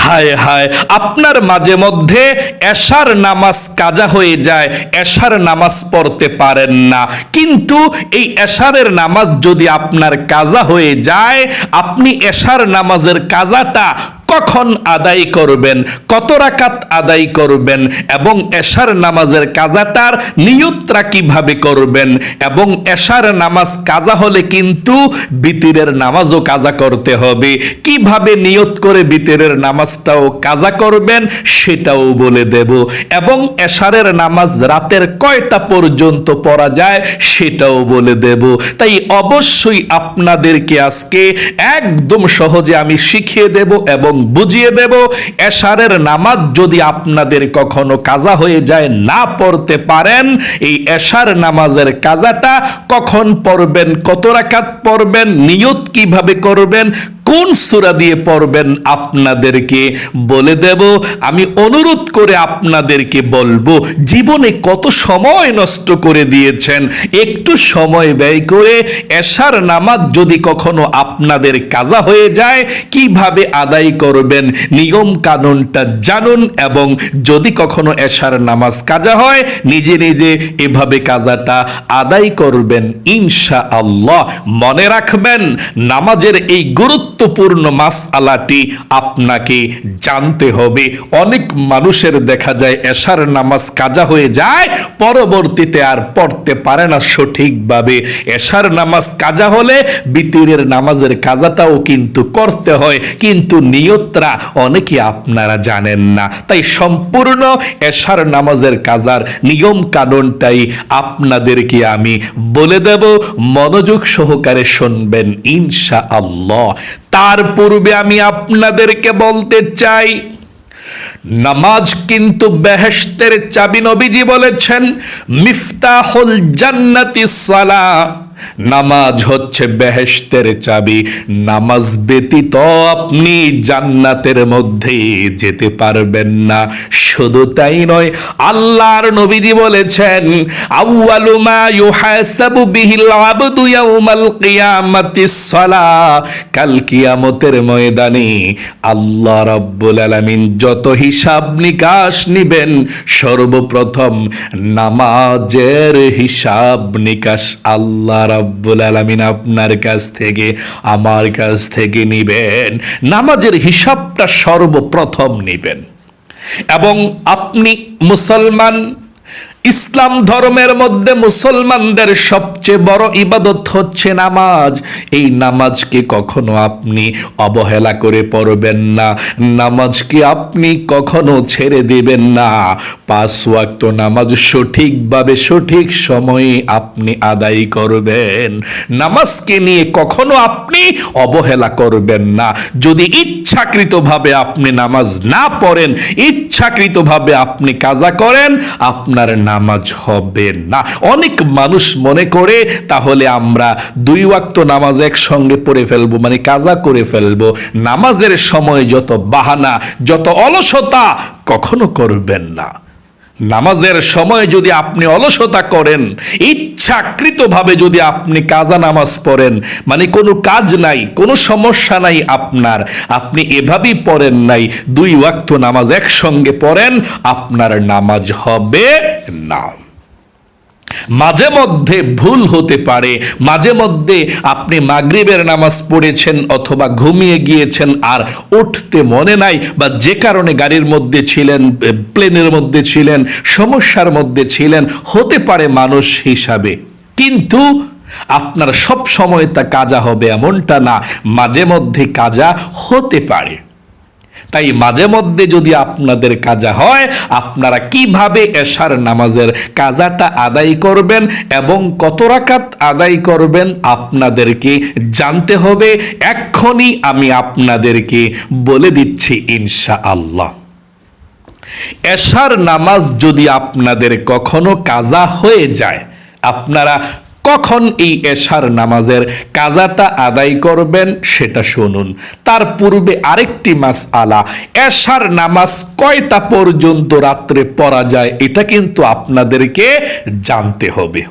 হায় হায়, আপনার মাঝে মধ্যে এশার নামাজ কাজা হয়ে যায়, এশার নামাজ পড়তে পারেন না, কিন্তু এই এশারের নামাজ যদি আপনার কাজা হয়ে যায়, আপনি এশার নামাজের কাজাটা কখন আদায় করবেন, কত রাকাত আদায় করবেন, এবং এশার নামাজের কাজাটার নিয়তটা কিভাবে করবেন, এবং এশার নামাজ কাজা হলে কিন্তু বিতিরের নামাজও কাজা করতে হবে, কিভাবে নিয়ত করে বিতিরের নামাজটাও কাজা করবেন সেটাও বলে দেব, এবং এশারের নামাজ রাতের কয়টা পর্যন্ত পড়া যায় সেটাও বলে দেব। তাই অবশ্যই আপনাদেরকে আজকে একদম সহজে আমি শিখিয়ে দেব এবং বুঝিয়ে দেব। এশারের নামাজ যদি আপনাদের কখনো কাজা হয়ে যায়, না পড়তে পারেন, এই এশার নামাজের কাজাটা কখন পড়বেন, কত রাকাত পড়বেন, নিয়ত কিভাবে করবেন, কোন সূরা দিয়ে পড়বেন আপনাদেরকে বলে দেব। আমি অনুরোধ করে আপনাদেরকে বলবো, জীবনে কত সময় নষ্ট করে দিয়েছেন, একটু সময় ব্যয় করে এশার নামাজ যদি কখনো আপনাদের কাজা হয়ে যায়, কিভাবে আদায় করবেন নিয়ম কানুনটা জানুন, এবং যদি কখনো এশার নামাজ কাজা হয় নিজে নিজে এভাবে কাজাটা আদায় করবেন ইনশাআল্লাহ। মনে রাখবেন, নামাজের এই গুরুত্বপূর্ণ মাসআলাটি আপনাকে জানতে হবে। অনেক মানুষের দেখা যায় এশার নামাজ কাজা হয়ে যায়, পরবর্তীতে আর পড়তে পারে না সঠিকভাবে। এশার নামাজ কাজা হলে বিতিরের নামাজের কাজাটাও কিন্তু করতে হয়, কিন্তু নিয়তরা অনেকে আপনারা জানেন না। তাই সম্পূর্ণ এশার নামাজের কাজার নিয়ম কানুনটাই আপনাদেরকে আমি বলে দেব, মনোযোগ সহকারে শুনবেন ইনশাআল্লাহ। তার পূর্বে আমি আপনাদেরকে বলতে চাই, নামাজ কিন্তু বেহেশতের চাবি। নবীজি বলেছেন, মিফতাহুল জান্নাতিস সালাহ, নামাজ হচ্ছে বেহেশতের চাবি। নামাজ ব্যতীত আপনি জান্নাতের মধ্যে যেতে পারবেন না। শুধু তাই নয়, আল্লাহর নবীজি বলেছেন, আউয়ালু মা ইউহাসাবু বিহিল আবদু ইয়াউমাল কিয়ামাতিস সালাহ, কাল কিয়ামতের ময়দানে আল্লাহ রাব্বুল আলামিন যত হিসাব নিকাশ নিবেন, সর্বপ্রথম নামাজের হিসাব নিকাশ আল্লাহ রাব্বুল আলামিন আপনার কাছ থেকে, আমার কাছ থেকে নিবেন। নামাজের হিসাবটা সর্বপ্রথম নিবেন। এবং আপনি মুসলমান, ইসলাম ধর্মের মধ্যে মুসলমানদের সবচেয়ে বড় ইবাদত হচ্ছে নামাজ। এই নামাজকে কখনো আপনি অবহেলা করে পড়বেন না, নামাজকে আপনি কখনো ছেড়ে দিবেন না। 5 ওয়াক্ত নামাজ সঠিকভাবে সঠিক সময়ে আপনি আদায় করবেন। নামাজকে নিয়ে কখনো আপনি অবহেলা করবেন না। যদি ইচ্ছাকৃতভাবে আপনি নামাজ না পড়েন, ইচ্ছাকৃতভাবে আপনি কাজা করেন, আপনার নামাজ হবে না। অনেক মানুষ মনে করে তাহলে আমরা 2 ওয়াক্ত নামাজ একসঙ্গে পড়ে ফেলবো, মানে কাজা করে ফেলবো। নামাজের সময় যত বাহানা, যত অলসতা কখনো করবেন না। নামাজের সময় যদি আপনি অলসতা করেন, ইচ্ছাকৃতভাবে যদি আপনি কাজা নামাজ পড়েন, মানে কোনো কাজ নাই, কোনো সমস্যা নাই আপনার, আপনি এভাবেই পড়েন নাই, 2 ওয়াক্ত নামাজ একসঙ্গে পড়েন, আপনার নামাজ হবে না। মাঝে মধ্যে ভুল হতে পারে, মাঝে মধ্যে আপনি মাগরিবের নামাজ পড়েছেন অথবা ঘুমিয়ে গিয়েছেন আর উঠতে মনে নাই, বা যে কারণে গাড়ির মধ্যে ছিলেন, প্লেনের মধ্যে ছিলেন, সমস্যার মধ্যে ছিলেন, হতে পারে মানুষ হিসাবে। কিন্তু আপনার সব সময় তা কাজা হবে এমনটা না, মাঝে মধ্যে কাজা হতে পারে। তাই মাঝে মধ্যে যদি আপনাদের কাজা হয়, আপনারা কিভাবে এশার নামাজের কাজাটা আদায় করবেন এবং কত রাকাত আদায় করবেন আপনাদেরকে জানতে হবে। এক্ষুনি আমি আপনাদেরকে বলে দিচ্ছি ইনশাআল্লাহ। এশার নামাজ যদি আপনাদের কখনো কাজা হয়ে যায়, আপনারা কখন এই এশার নামাজের কাজাটা আদায় করবেন সেটা শুনুন। তার পূর্বে আরেকটি মাসআলা, এশার নামাজ কয়টা পর্যন্ত রাত্রে পড়া যায় এটা কিন্তু আপনাদেরকে জানতে হবে।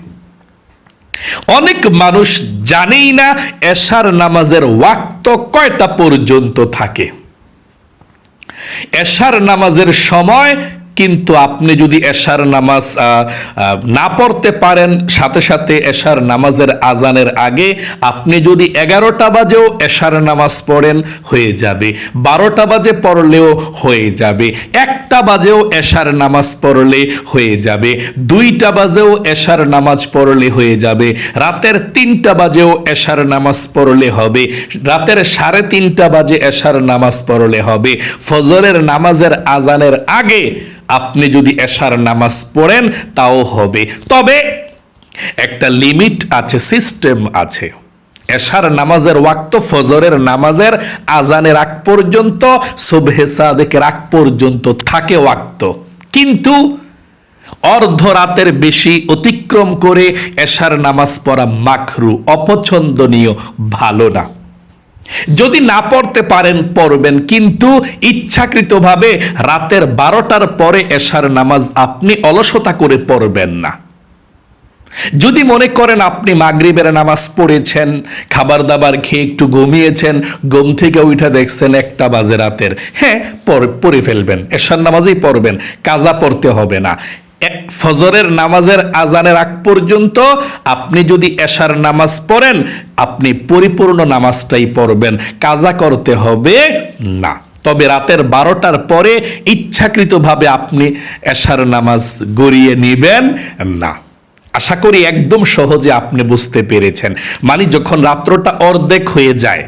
অনেক মানুষ জানেই না এশার নামাজের ওয়াক্ত কয়টা পর্যন্ত থাকে। এশার নামাজের সময় কিন্তু আপনি যদি এশার নামাজ না পড়তে পারেন, সাথে সাথে এশার নামাজের আজানের আগে আপনি যদি 11টা বাজেও এশার নামাজ পড়েন হয়ে যাবে, 12টা বাজে পড়লেও হয়ে যাবে, 1টা বাজেও এশার নামাজ পড়লে হয়ে যাবে, 2টা বাজেও এশার নামাজ পড়লে হয়ে যাবে, রাতের 3টা বাজেও এশার নামাজ পড়লে হবে, রাতের 3:30 বাজে এশার নামাজ পড়লে হবে, ফজরের নামাজের আজানের আগে আপনি যদি এশার নামাজ পড়েন তাও হবে। তবে একটা লিমিট আছে, সিস্টেম আছে। এশার নামাজের ওয়াক্ত ফজরের নামাজের আজানের আগ পর্যন্ত, সুবহে সাদেকের আগ পর্যন্ত থাকে ওয়াক্ত, কিন্তু অর্ধরাতের বেশি অতিক্রম করে এশার নামাজ পড়া মাকরু, অপছন্দনীয়, ভালো না। যদি না পড়তে পারেন পড়বেন, কিন্তু ইচ্ছাকৃতভাবে রাতের 12টার পরে এশার নামাজ আপনি অলসতা করে পড়বেন না। যদি মনে করেন আপনি মাগরিবের নামাজ পড়েছেন, খাবার দাবার খেয়ে একটু ঘুমিয়েছেন, ঘুম থেকে উঠে দেখছেন 1টা বাজে রাতের, হ্যাঁ পড়ে ফেলবেন, এশার নামাজই পড়বেন, কাজা পড়তে হবে না। ফজরের নামাজের আজানের আগ পর্যন্ত আপনি যদি এশার নামাজ পড়েন, আপনি পরিপূর্ণ নামাজটাই পড়বেন, কাজা করতে হবে না। তবে রাতের 12টার পরে ইচ্ছাকৃতভাবে আপনি এশার নামাজ গড়িয়ে নেবেন না। আশা করি একদম সহজে আপনি বুঝতে পেরেছেন। মানে যখন রাত্রটা অর্ধেক হয়ে যায়,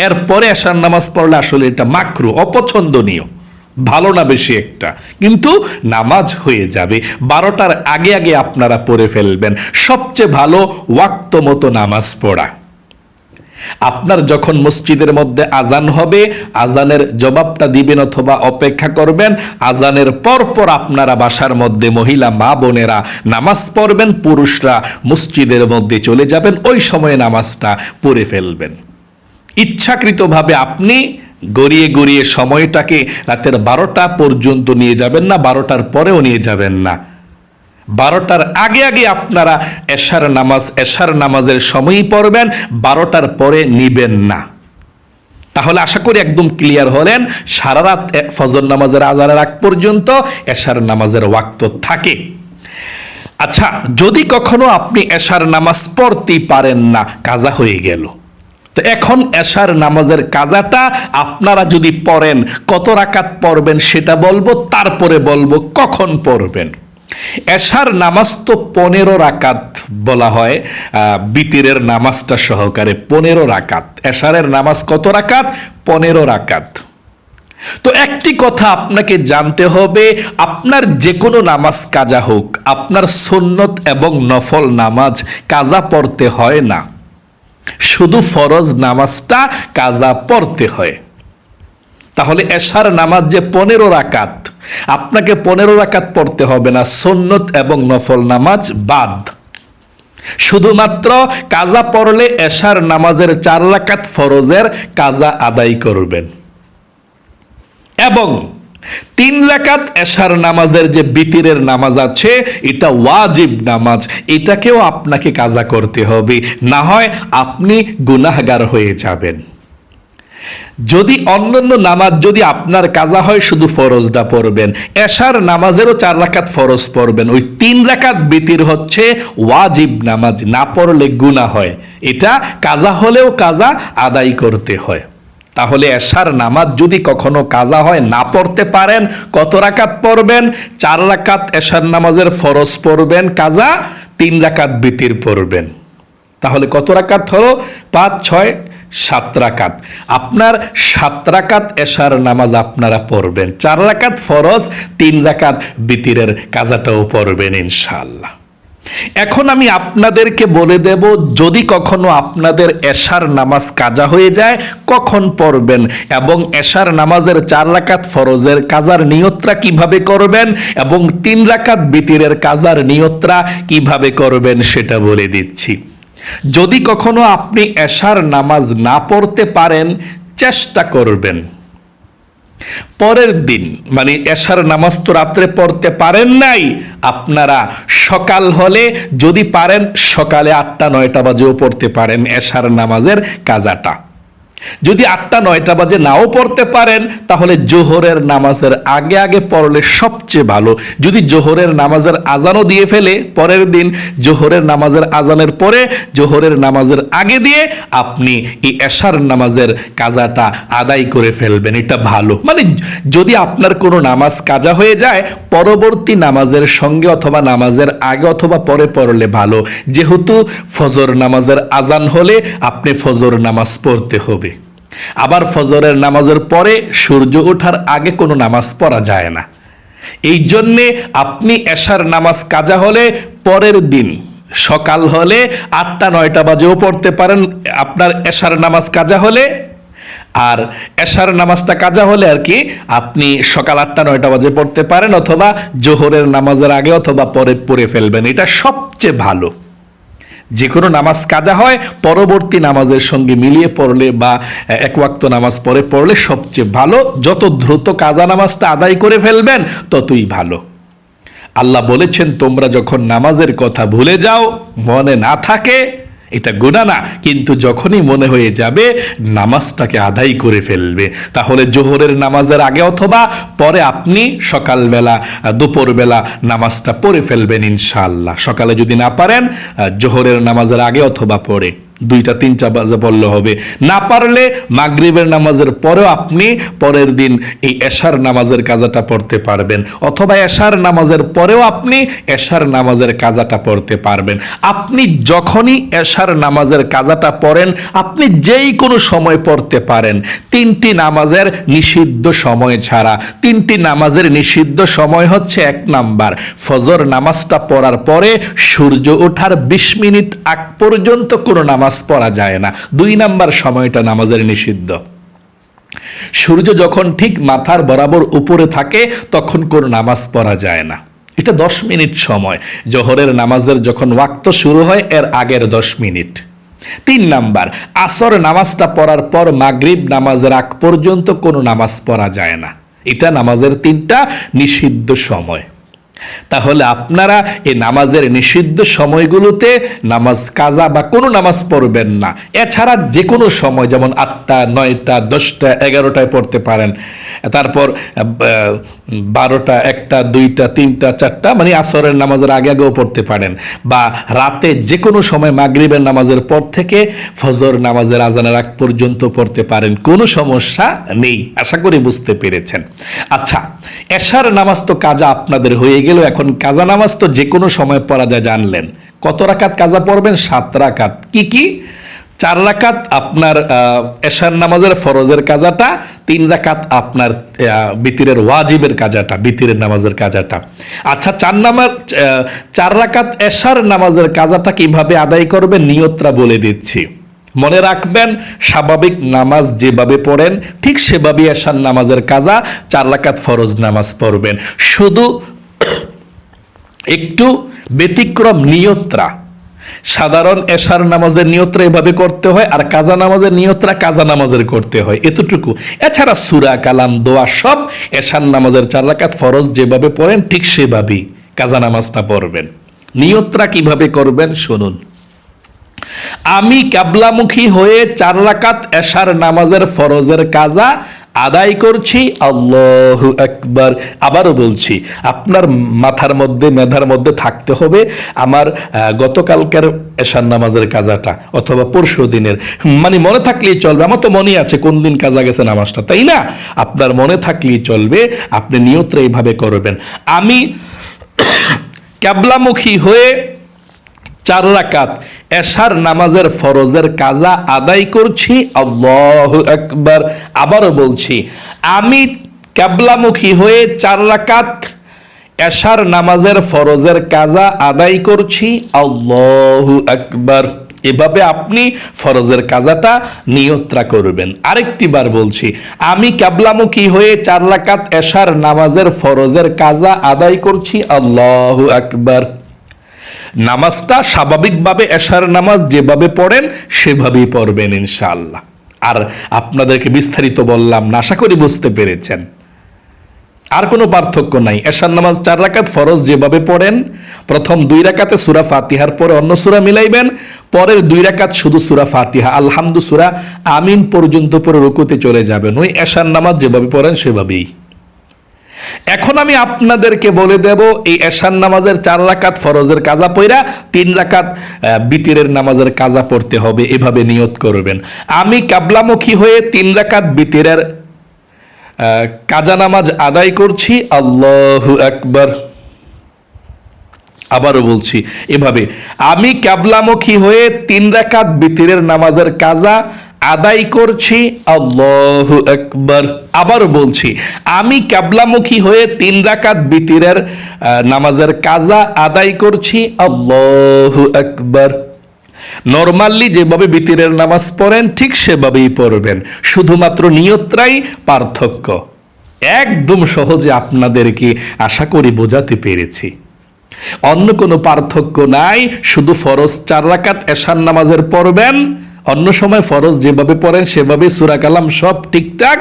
এরপরে এশার নামাজ পড়লে আসলে এটা মাকরু, অপছন্দনীয়, ভালো না বেশি একটা, কিন্তু নামাজ হয়ে যাবে। 12টার আগে আগে আপনারা পড়ে ফেলবেন, সবচেয়ে ভালো ওয়াক্ত মতো নামাজ পড়া। আপনার যখন মসজিদের মধ্যে আজান হবে, আজানের জবাবটা দিবেন অথবা অপেক্ষা করবেন, আজানের পর আপনারা বাসার মধ্যে মহিলা মা বোনেরা নামাজ পড়বেন, পুরুষরা মসজিদের মধ্যে চলে যাবেন, ওই সময়ে নামাজটা পড়ে ফেলবেন। ইচ্ছাকৃতভাবে আপনি গড়িয়ে গড়িয়ে সময়টাকে রাতের 12টা পর্যন্ত নিয়ে যাবেন না, 12টার পরেও নিয়ে যাবেন না। 12টার আগে আগে আপনারা এশার নামাজের সময়ই পড়বেন, 12টার পরে নিবেন না। তাহলে আশা করি একদম ক্লিয়ার হলেন। সারা রাত ফজর নামাজের আজানের আগ পর্যন্ত এশার নামাজের ওয়াক্ত থাকে। আচ্ছা, যদি কখনো আপনি এশার নামাজ পড়তেই পারেন না, কাজা হয়ে গেল, তো এখন এশার নামাজের কাজাটা আপনারা যদি পড়েন, কত রাকাত পড়বেন সেটা বলবো, তারপরে বলবো কখন পড়বেন। এশার নামাজ তো 15 রাকাত বলা হয়, বিতিরের নামাজটা সহকারে 15 রাকাত। এশারের নামাজ কত রাকাত? 15 রাকাত। তো একটি কথা আপনাকে জানতে হবে, আপনার যে কোনো নামাজ কাজা হোক, আপনার সুন্নত এবং নফল নামাজ কাজা পড়তে হয় না, শুধু ফরজ নামাজটা কাজা পড়তে হয়। তাহলে এশার নামাজ যে 15 রাকাত, আপনাকে 15 রাকাত পড়তে হবে না, সুন্নত এবং নফল নামাজ বাদ। শুধুমাত্র কাজা পড়লে এশার নামাজের 4 রাকাত ফরজের কাজা আদায় করবেন, এবং 3 রাকাত এশার নামাজের যে বিতিরের নামাজ আছে, এটা ওয়াজিব নামাজ, এটাকেও আপনাকে কাজা করতে হবে, না হয় আপনি গুনাহগার হয়ে যাবেন। যদি অন্যান্য নামাজ যদি আপনার কাজা হয়, শুধু ফরজটা পড়বেন, এশার নামাজেরও 4 রাকাত ফরজ পড়বেন, ওই 3 রাকাত বিতির হচ্ছে ওয়াজিব নামাজ, না পড়লে গুনাহ হয়, এটা কাজা হলেও কাজা আদায় করতে হয়। তাহলে এশার নামাজ যদি কখনো কাজা হয়, না পড়তে পারেন, কত রাকাত পড়বেন? 4 রাকাত এশার নামাজের ফরজ পড়বেন কাজা, 3 রাকাত বিতির পড়বেন। তাহলে কত রাকাত হলো? 5, 6, 7 রাকাত। আপনার 7 রাকাত এশার নামাজ আপনারা পড়বেন, 4 রাকাত ফরজ, 3 রাকাত বিতিরের কাজাটাও পড়বেন ইনশাআল্লাহ। এখন আমি আপনাদেরকে বলে দেব, যদি কখনো আপনাদের এশার নামাজ কাজা হয়ে যায় কখন পড়বেন, এবং এশার নামাজের 4 রাকাত ফরজের কাজার নিয়তটা কিভাবে করবেন, এবং 3 রাকাত বিতিরের কাজার নিয়তটা কিভাবে করবেন সেটা বলে দিচ্ছি। যদি কখনো আপনি এশার নামাজ না পড়তে পারেন, চেষ্টা করবেন পরের দিন, মানে এশার নামাজ তো রাত্রে পড়তে পারেন নাই, আপনারা সকাল হলে যদি পারেন সকালে 8টা 9টা বাজেও পড়তে পারেন এশার নামাজের কাজাটা। যদি 8টা-9টা বাজে নাও পড়তে পারেন তাহলে জোহরের নামাজের আগে আগে পড়লে সবচেয়ে ভালো। যদি জোহরের নামাজের আজানও দিয়ে ফেলে পরের দিন, জোহরের নামাজের আজানের পরে জোহরের নামাজের আগে দিয়ে আপনি এই এশার নামাজের কাজাটা আদায় করে ফেলবেন, এটা ভালো। মানে যদি আপনার কোনো নামাজ কাজা হয়ে যায় পরবর্তী নামাজের সঙ্গে অথবা নামাজের আগে অথবা পরে পড়লে ভালো, যেহেতু ফজর নামাজের আজান হলে আপনি ফজর নামাজ পড়তে হবে। আবার ফজরের নামাজের পরে সূর্য ওঠার আগে কোনো নামাজ পড়া যায় না। এই জন্যে আপনি এশার নামাজ কাজা হলে পরের দিন সকাল হলে 8টা-9টা বাজেও পড়তে পারেন আপনার এশার নামাজ কাজা হলে, আর এশার নামাজটা কাজা হলে আর কি আপনি সকাল 8টা-9টা বাজে পড়তে পারেন, অথবা জোহরের নামাজের আগে অথবা পরে পড়ে ফেলবেন, এটা সবচেয়ে ভালো। যে কোনো নামাজ কাজা হয় পরবর্তী নামাজের সঙ্গে মিলিয়ে পড়লে বা এক ওয়াক্ত নামাজ পরে পড়লে সবচেয়ে ভালো। যত দ্রুত কাজা নামাজটা আদায় করে ফেলবেন ততই ভালো। আল্লাহ বলেছেন তোমরা যখন নামাজের কথা ভুলে যাও, মনে না থাকে, এটা গুনাহ না, কিন্তু যখনই মনে হয়ে যাবে নামাজটাকে আদায় করে ফেলবে, তাহলে জোহরের নামাজের আগে অথবা পরে আপনি সকালবেলা দুপুরবেলা নামাজটা পড়ে ফেলবেন ইনশাআল্লাহ। সকালে যদি না পারেন জোহরের নামাজের আগে অথবা পরে 2টা-3টা বাজে পড়লে হবে। না পারলে মাগরিবের নামাজের পরেও আপনি পরের দিন এই এশার নামাজের কাজাটা পড়তে পারবেন, অথবা এশার নামাজের পরেও আপনি এশার নামাজের কাজাটা পড়তে পারবেন। আপনি যখনই এশার নামাজের কাজাটা পড়েন আপনি যেই কোনো সময় পড়তে পারেন। 3টি নামাজের নিষিদ্ধ সময় ছাড়া। 3টি নামাজের নিষিদ্ধ সময় হচ্ছে 1 নাম্বার ফজর নামাজটা পড়ার পরে সূর্য ওঠার 20 মিনিট আগ পর্যন্ত কোনো নামাজ পড়া যায় না। 2 নাম্বার সময়টা নামাজের নিষিদ্ধ। সূর্য যখন ঠিক মাথার বরাবর উপরে থাকে তখন কোনো নামাজ পড়া যায় না, এটা 10 মিনিট সময়। জোহরের নামাজের যখন ওয়াক্ত শুরু হয় এর আগের 10 মিনিট। 3 নাম্বার আসর নামাজটা পড়ার পর মাগরিব নামাজের আগ পর্যন্ত কোনো নামাজ পড়া যায় না। এটা নামাজের 3টা নিষিদ্ধ সময়। তাহলে আপনারা এই নামাজের নিষিদ্ধ সময়গুলোতে নামাজ কাজা বা কোনো নামাজ পড়বেন না। এছাড়া যে কোনো সময় যেমন 8টা, 9টা, 10টা, 11টায় পড়তে পারেন, তারপর 12টা, 1টা, 2টা, 3টা, 4টা মানে আসরের নামাজের আগে আগেও পড়তে পারেন, বা রাতে যে কোনো সময় মাগরিবের নামাজের পর থেকে ফজর নামাজের আজানের আগ পর্যন্ত পড়তে পারেন, কোনো সমস্যা নেই। আশা করি বুঝতে পেরেছেন। আচ্ছা, এশার নামাজ তো কাজা আপনাদের হয়ে গেল, এখন কাজা নামাজ তো যে কোনো সময় পড়া যায় জানলেন। কত রাকাত কাজা পড়বেন? 7 রাকাত। কি কি? 4 রাকাত আপনার এশার নামাজের ফরজের কাজাটা, 3 রাকাত আপনার বিতিরের ওয়াজিবের কাজাটা, বিতিরের নামাজের কাজাটা। আচ্ছা, 4 রাকাত এশার নামাজের কাজাটা কিভাবে আদায় করবেন নিয়তটা বলে দিচ্ছি। মনে রাখবেন, স্বাভাবিক নামাজ যেভাবে পড়েন ঠিক সেভাবে এশার নামাজের কাজা 4 রাকাত ফরজ নামাজ পড়বেন। শুধু একটু ব্যতিক্রম নিয়তরা। সাধারণ এশার নামাজের নিয়তরা এভাবে করতে হয়, আর কাজা নামাজের নিয়তরা কাজা নামাজের করতে হয়, এতটুকু। এছাড়া সূরা, কালাম, দোয়া সব এশার নামাজের 4 রাকাত ফরজ যেভাবে পড়েন ঠিক সেভাবেই কাজা নামাজটা পড়বেন। নিয়তরা কিভাবে করবেন শুনুন। আমি কিবলামুখী হয়ে 4 রাকাত এশার নামাজের ফরজের কাজা আদায় করছি, আল্লাহু আকবার। আবারও বলছি, আপনার মাথার মধ্যে মেধার মধ্যে থাকতে হবে আমার গতকালকের এশার নামাজের কাজাটা অথবা পরশু দিনের, মানে মনে থাকলেই চলবে। আমার তো মনে আছে কোন দিন কাজা গেছে নামাজটা, তাই না? আপনার মনে থাকলেই চলবে, আপনি নিয়তটা এইভাবে করবেন। আমি কিবলামুখী হয়ে 4 রাকাত এশার নামাজের ফরজের কাজা আদায় করছি, আল্লাহু আকবার। আবারও বলছি, আমি কিবলামুখী হয়ে 4 রাকাত এশার নামাজের ফরজের কাজা আদায় করছি, আল্লাহু আকবার। এভাবে আপনি ফরজের কাজাটা নিয়তরা করবেন। আরেকটি বার বলছি, আমি কিবলামুখী হয়ে 4 রাকাত এশার নামাজের ফরজের কাজা আদায় করছি, আল্লাহু আকবার। নামাজটা স্বাভাবিকভাবে এশার নামাজ যেভাবে পড়েন সেভাবেই পড়বেন ইনশাআল্লাহ। আর আপনাদেরকে বিস্তারিত বললাম না, আশা করি বুঝতে পেরেছেন। আর কোনো পার্থক্য নাই। এশার নামাজ 4 রাকাত ফরজ যেভাবে পড়েন, প্রথম 2 রাকাতে সূরা ফাতিহার পরে অন্য সূরা মিলাইবেন, পরের 2 রাকাত শুধু সূরা ফাতিহা আলহামদু সূরা আমিন পর্যন্ত পরে রুকুতে চলে যাবেন। ওই এশার নামাজ যেভাবে পড়েন সেভাবেই। এখন আমি আপনাদেরকে বলে দেব এই এশার নামাজের 4 রাকাত ফরজের কাজা পড়া 3 রাকাত বিতিরের নামাজের কাজা পড়তে হবে, এভাবে নিয়ত করবেন। আমি কিবলামুখী হয়ে 3 রাকাত বিতিরের কাজা নামাজ আদায় করছি, আল্লাহু আকবার। আবারও বলছি এভাবে, আমি কিবলামুখী হয়ে 3 রাকাত বিতিরের নামাজের কাজা আদায় করছি, আল্লাহু আকবার। আবারও বলছি, আমি কিবলামুখী হয়ে 3 রাকাত বিতিরের নামাজের কাজা আদায় করছি, আল্লাহু আকবার। নরমালি যেভাবে বিতিরের নামাজ পড়েন ঠিক সেভাবেই পড়বেন, শুধুমাত্র নিয়তটাই পার্থক্য। একদম সহজে আপনাদেরকে আশা করি বোঝাতে পেরেছি। অন্য কোনো পার্থক্য নাই, শুধু ফরজ 4 রাকাত এশার নামাজের পড়বেন, অন্য সময় ফরজ যেভাবে পড়েন সেভাবে সূরা কালাম সব ঠিকঠাক,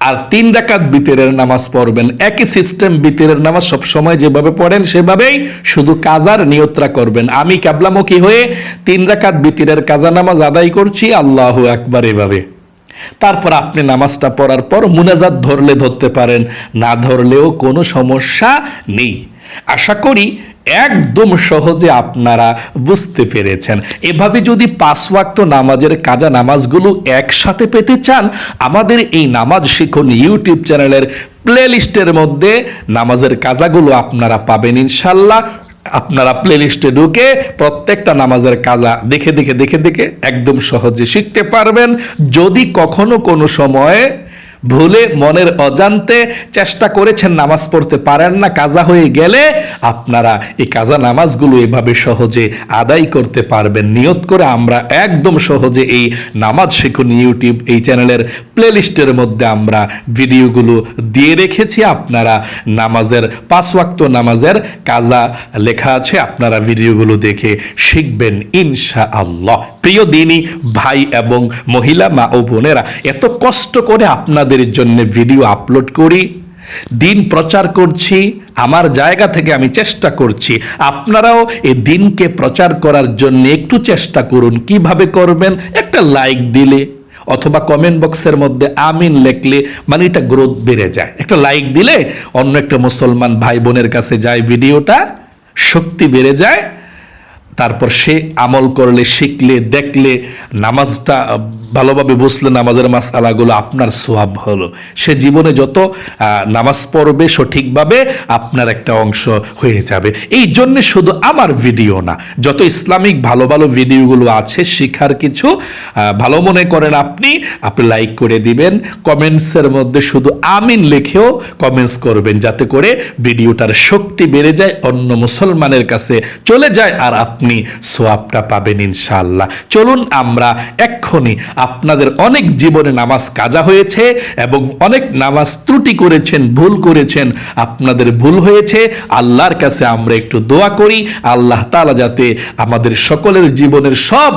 আর 3 রাকাত বিতিরের নামাজ পড়বেন একই সিস্টেম। বিতিরের নামাজ সব সময় যেভাবে পড়েন সেভাবেই, শুধু কাজার নিয়তরা করবেন। আমি কিবলামুখী হয়ে 3 রাকাত বিতিরের কাজা নামাজ আদায় করছি, আল্লাহু আকবার, এভাবে। তারপর আপনি নামাজটা পড়ার পর মুনাজাত ধরলে ধরতে পারেন, না ধরলেও কোনো সমস্যা নেই। আশা করি একদম সহজে আপনারা বুঝতে পেরেছেন। এভাবে যদি 5 ওয়াক্ত নামাজের কাজা নামাজগুলো একসাথে পেতে চান, আমাদের এই নামাজ শিখুন ইউটিউব চ্যানেলের প্লেলিস্টের মধ্যে নামাজের কাজাগুলো আপনারা পাবেন ইনশাল্লাহ। আপনারা প্লেলিস্টে ঢুকে প্রত্যেকটা নামাজের কাজা দেখে দেখে দেখে দেখে একদম সহজে শিখতে পারবেন। যদি কখনো কোনো সময়ে ভুলে মনের অজান্তে চেষ্টা করেছেন নামাজ পড়তে পারেন না, কাজা হয়ে গেলে আপনারা এই কাজা নামাজগুলো এভাবে সহজে আদায় করতে পারবেন নিয়ত করে। আমরা একদম সহজে এই নামাজ শিখুন ইউটিউব এই চ্যানেলের প্লেলিস্টের মধ্যে আমরা ভিডিওগুলো দিয়ে রেখেছি। আপনারা নামাজের 5 ওয়াক্ত নামাজের কাজা লেখা আছে, আপনারা ভিডিওগুলো দেখে শিখবেন ইনশাআল্লাহ। প্রিয় দিনী ভাই এবং মহিলা মা ও বোনেরা, এত কষ্ট করে আপনাদের জন্য ভিডিও আপলোড করি, দিন প্রচার করছি, আমার জায়গা থেকে আমি চেষ্টা করছি। আপনারাও এই দিনকে প্রচার করার জন্য একটু চেষ্টা করুন। কিভাবে করবেন? একটা লাইক দিলে অথবা কমেন্ট বক্সের মধ্যে আমিন লিখলে মানে এটা গ্রোথ বেড়ে যায়। একটা লাইক দিলে অন্য একটা মুসলমান ভাই বোনের কাছে যায়, ভিডিওটা শক্তি বেড়ে যায়। তারপর সে আমল করলে, শিখলে, দেখলে, নামাজটা ভালোভাবে বুঝলে, নামাজের মাসআলাগুলো আপনার সওয়াব হলো। সে জীবনে যত নামাজ পড়বে সঠিকভাবে আপনার একটা অংশ হয়ে যাবে। এই জন্যে শুধু আমার ভিডিও না, যত ইসলামিক ভালো ভালো ভিডিওগুলো আছে শিখার কিছু, ভালো মনে করেন আপনি লাইক করে দিবেন, কমেন্টসের মধ্যে শুধু আমিন লিখেও কমেন্টস করবেন, যাতে করে ভিডিওটার শক্তি বেড়ে যায়, অন্য মুসলমানের কাছে চলে যায়, আর আপনি সওয়াবটা পাবেন ইনশাআল্লাহ। চলুন আমরা এক্ষুনি, আপনাদের অনেক জীবনে নামাজ কাজা হয়েছে এবং অনেক নামাজ ত্রুটি করেছেন, ভুল করেছেন, আপনাদের ভুল হয়েছে, আল্লাহর কাছে আমরা একটু দোয়া করি, আল্লাহ তাআলা যাতে আমাদের সকলের জীবনের সব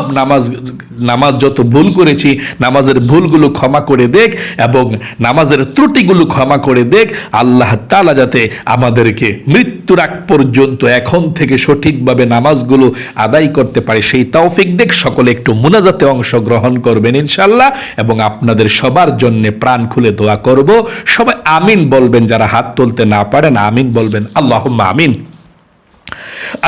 নামাজ যত ভুল করেছি নামাজের ভুলগুলো ক্ষমা করে দেখ এবং নামাজের ত্রুটিগুলো ক্ষমা করে দেখ। আল্লাহ তাআলা যাতে আমাদেরকে মৃত্যুর আগ পর্যন্ত এখন থেকে সঠিকভাবে নামাজগুলো আদায় করতে পারে সেই তৌফিক দেখ। সকলে একটু মুনাজাতে অংশগ্রহণ করবেন ইনশাআল্লাহ, এবং আপনাদের সবার জন্য প্রাণ খুলে দোয়া করব। সবাই আমিন বলবেন, যারা হাত তুলতে না পারেন আমিন বলবেন। আল্লাহুম্মা আমিন।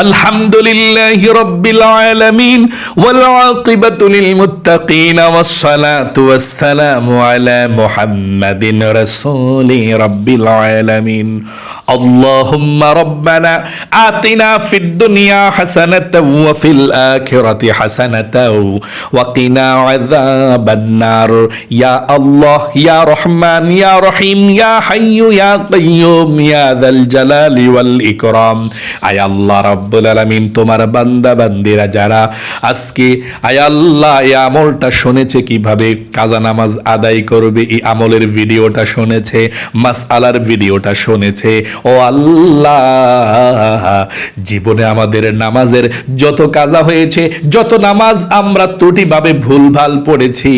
আলহামদুলিল্লাহি রাব্বিল আলামিন ওয়াল আকিবাতু লিল মুত্তাকিন ওয়াসসালাতু ওয়াসসালামু আলা মুহাম্মাদিন রাসূলি রাব্বিল আলামিন। আল্লাহুম্মা রাব্বানা আতিনা ফিদ দুনিয়া হাসানাতাও ওয়া ফিল আখিরাতি হাসানাতাও ওয়া কিনা আযাবান নার। ইয়া আল্লাহ, ইয়া রহমান, ইয়া রহিম, ইয়া হাইয়্যু ইয়া কাইয়্যুম, ইয়া যাল জালালি ওয়াল ইকরাম। আয় আল্লাহ রাব্বুল আলামিন তোমার বান্দা বান্দিরা যারা আজকে আয় আল্লাহ এই আমলটা শুনেছে কিভাবে কাজা নামাজ আদায় করবে, এই আমলের ভিডিওটা শুনেছে, মাসআলার ভিডিওটা শুনেছে, ও আল্লাহ জীবনে আমাদের নামাজের যত কাজা হয়েছে, যত নামাজ আমরা ত্রুটিভাবে ভুলভাল পড়েছি,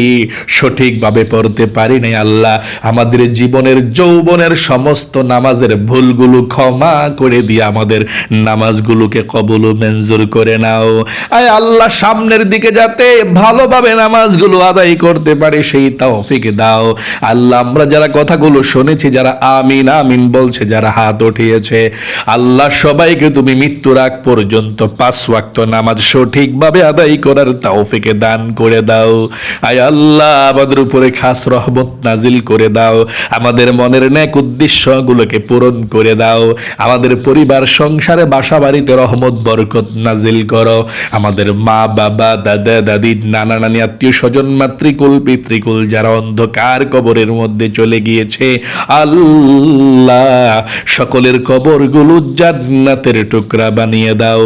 সঠিকভাবে পড়তে পারি নাই, আল্লাহ আমাদের জীবনের যৌবনের সমস্ত নামাজের ভুলগুলো ক্ষমা করে দিয়ে আমাদের নামাজগুলোকে কবুল ও মঞ্জুর করে নাও। আয় আল্লাহ সামনের দিকে যাতে ভালোভাবে নামাজগুলো আদায় করতে পারে সেই তৌফিক দাও। আল্লাহ আমরা যারা কথাগুলো শুনেছি, যারা আমিন আমিন বলছে, যারা হাত উঠিয়েছে, আল্লাহ সবাইকে তুমি মৃত্যুর আগ পর্যন্ত 5 ওয়াক্ত নামাজ সঠিকভাবে আদায় করার তৌফিক দান করে দাও। আয় আল্লাহ আমাদের উপরে খাস রহমত নাজিল করে দাও, আমাদের মনের নেক উদ্দেশ্যগুলোকে পূরণ করে দাও, আমাদের পরিবার সংসারে বাসা বাড়িতে রহমত বরকত নাজিল করো, আমাদের মা বাবা দাদা দাদি নানা নানি আত্মীয় স্বজন মাতৃকুল পিতৃকুল যারা অন্ধকার কবরের মধ্যে চলে গিয়েছে, আল্লাহ সকলের কবরগুলো জান্নাতের টুকরা বানিয়ে দাও।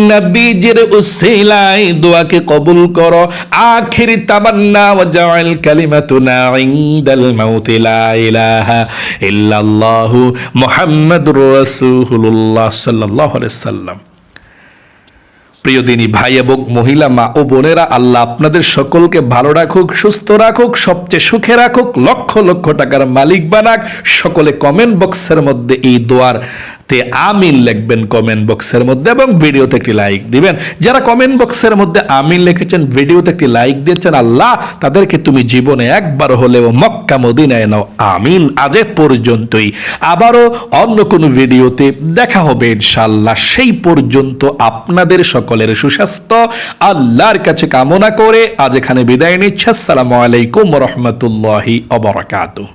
নবীজির উসিলায় দোয়াকে কবুল করো। আখিরি তামান্না ওয়া জাআল কালিমাতুনা ইনদাল মাউত লা ইলাহা ইল্লাল্লাহু মুহাম্মাদুর রাসূলুল্লাহ সাল্লাল্লাহু আলাইহি সাল্লাম। প্রিয় দিনী ভাই এবং মহিলা মা ও বোনেরা, আল্লাহ আপনাদের সকলকে ভালো রাখুক, সুস্থ রাখুক, সবচেয়ে সুখে রাখুক, লক্ষ লক্ষ টাকার মালিক বানাক। সকলে কমেন্ট বক্সের মধ্যে এই দোয়ার তে আমিন লিখবেন কমেন্ট বক্সের মধ্যে, এবং ভিডিওতে একটি লাইক দিবেন। যারা কমেন্ট বক্সের মধ্যে আমিন লিখেছেন, ভিডিওতে একটি লাইক দিয়েছেন, আল্লাহ তাদেরকে তুমি জীবনে একবার হলেও মক্কা মদিনায় নাও। আমিন। আজ এ পর্যন্তই, আবারও অন্য কোনো ভিডিওতে দেখা হবে ইনশাআল্লাহ। সেই পর্যন্ত আপনাদের সকলের সুস্বাস্থ্য আল্লাহর কাছে কামনা করে আজ এখানে বিদায় নিচ্ছি। আসসালামু আলাইকুম ওয়া রাহমাতুল্লাহি ওয়া বারাকাতুহু।